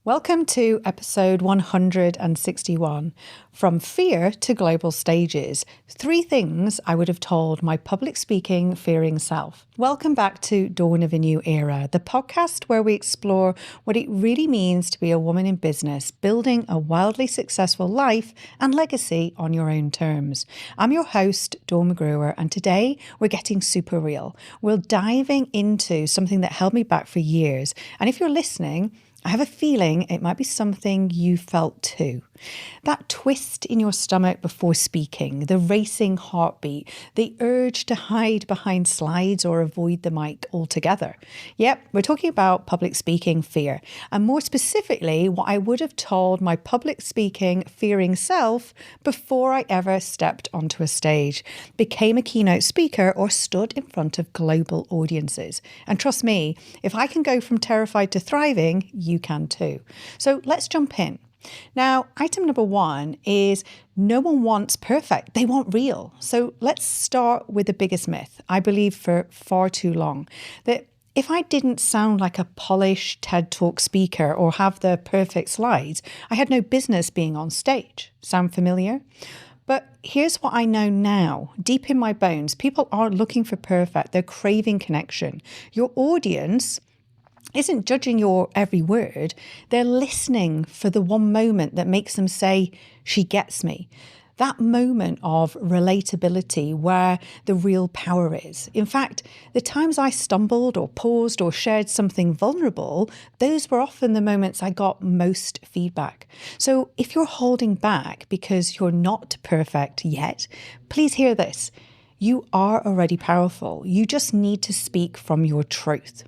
Welcome to episode 161, From Fear to Global Stages, 3 things I would have told my public speaking fearing self. Welcome back to Dawn of a New Era, the podcast where we explore what it really means to be a woman in business, building a wildly successful life and legacy on your own terms. I'm your host, Dawn McGruer, and today we're getting super real. We're diving into something that held me back for years. And if you're listening, I have a feeling it might be something you felt too. That twist in your stomach before speaking, the racing heartbeat, the urge to hide behind slides or avoid the mic altogether. Yep, we're talking about public speaking fear, and more specifically, what I would have told my public speaking fearing self before I ever stepped onto a stage, became a keynote speaker, or stood in front of global audiences. And trust me, if I can go from terrified to thriving, you can too. So let's jump in. Now, item number 1 is no one wants perfect. They want real. So let's start with the biggest myth, I believe for far too long, that if I didn't sound like a polished TED Talk speaker or have the perfect slides, I had no business being on stage. Sound familiar? But here's what I know now, deep in my bones. People aren't looking for perfect. They're craving connection. Your audience isn't judging your every word. They're listening for the one moment that makes them say, she gets me. That moment of relatability where the real power is. In fact, the times I stumbled or paused or shared something vulnerable, those were often the moments I got most feedback. So if you're holding back because you're not perfect yet, please hear this. You are already powerful. You just need to speak from your truth.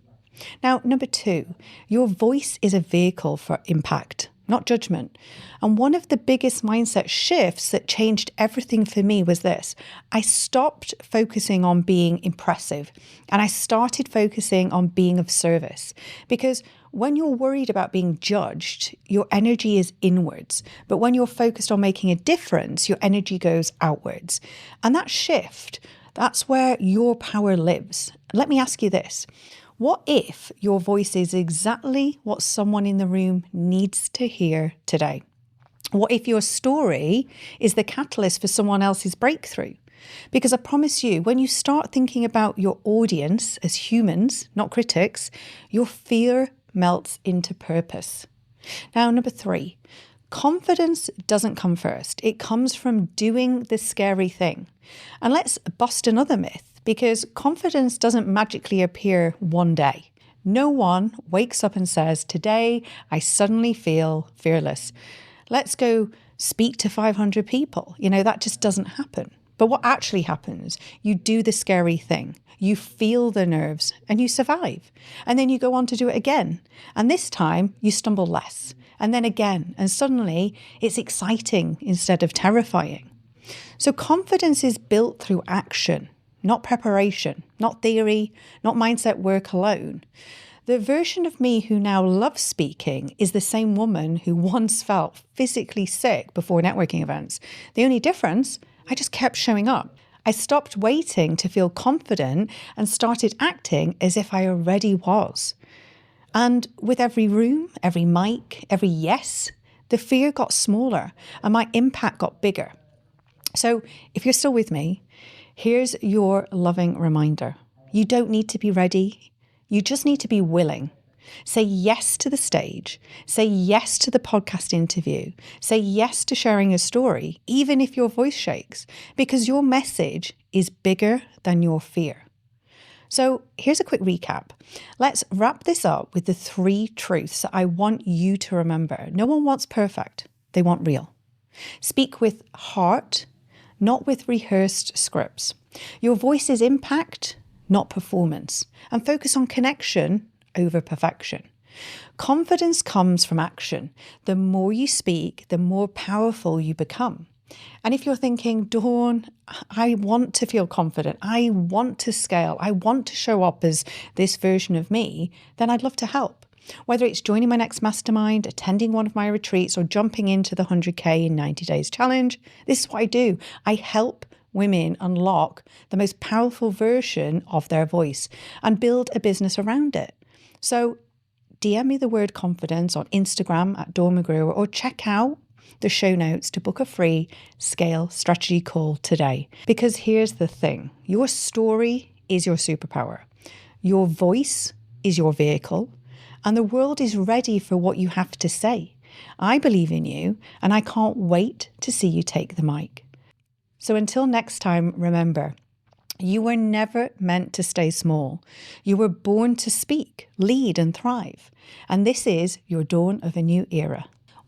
Now, number 2, your voice is a vehicle for impact, not judgment. And one of the biggest mindset shifts that changed everything for me was this. I stopped focusing on being impressive and I started focusing on being of service. Because when you're worried about being judged, your energy is inwards. But when you're focused on making a difference, your energy goes outwards. And that shift, that's where your power lives. Let me ask you this. What if your voice is exactly what someone in the room needs to hear today? What if your story is the catalyst for someone else's breakthrough? Because I promise you, when you start thinking about your audience as humans, not critics, your fear melts into purpose. Now, number 3, confidence doesn't come first. It comes from doing the scary thing. And let's bust another myth. Because confidence doesn't magically appear one day. No one wakes up and says, today I suddenly feel fearless. Let's go speak to 500 people. That just doesn't happen. But what actually happens, you do the scary thing. You feel the nerves and you survive. And then you go on to do it again. And this time you stumble less. And then again. And suddenly it's exciting instead of terrifying. So confidence is built through action. Not preparation, not theory, not mindset work alone. The version of me who now loves speaking is the same woman who once felt physically sick before networking events. The only difference, I just kept showing up. I stopped waiting to feel confident and started acting as if I already was. And with every room, every mic, every yes, the fear got smaller and my impact got bigger. So if you're still with me, here's your loving reminder. You don't need to be ready. You just need to be willing. Say yes to the stage. Say yes to the podcast interview. Say yes to sharing your story, even if your voice shakes, because your message is bigger than your fear. So here's a quick recap. Let's wrap this up with the 3 truths that I want you to remember. No one wants perfect. They want real. Speak with heart, not with rehearsed scripts. Your voice is impact, not performance. And focus on connection over perfection. Confidence comes from action. The more you speak, the more powerful you become. And if you're thinking, Dawn, I want to feel confident, I want to scale, I want to show up as this version of me, then I'd love to help. Whether it's joining my next mastermind, attending one of my retreats, or jumping into the 100K in 90 days challenge, this is what I do. I help women unlock the most powerful version of their voice and build a business around it. So DM me the word confidence on Instagram at Dawn McGruer, or check out the show notes to book a free scale strategy call today. Because here's the thing, your story is your superpower. Your voice is your vehicle, and the world is ready for what you have to say. I believe in you, and I can't wait to see you take the mic. So until next time, remember, you were never meant to stay small. You were born to speak, lead, and thrive. And this is your dawn of a new era.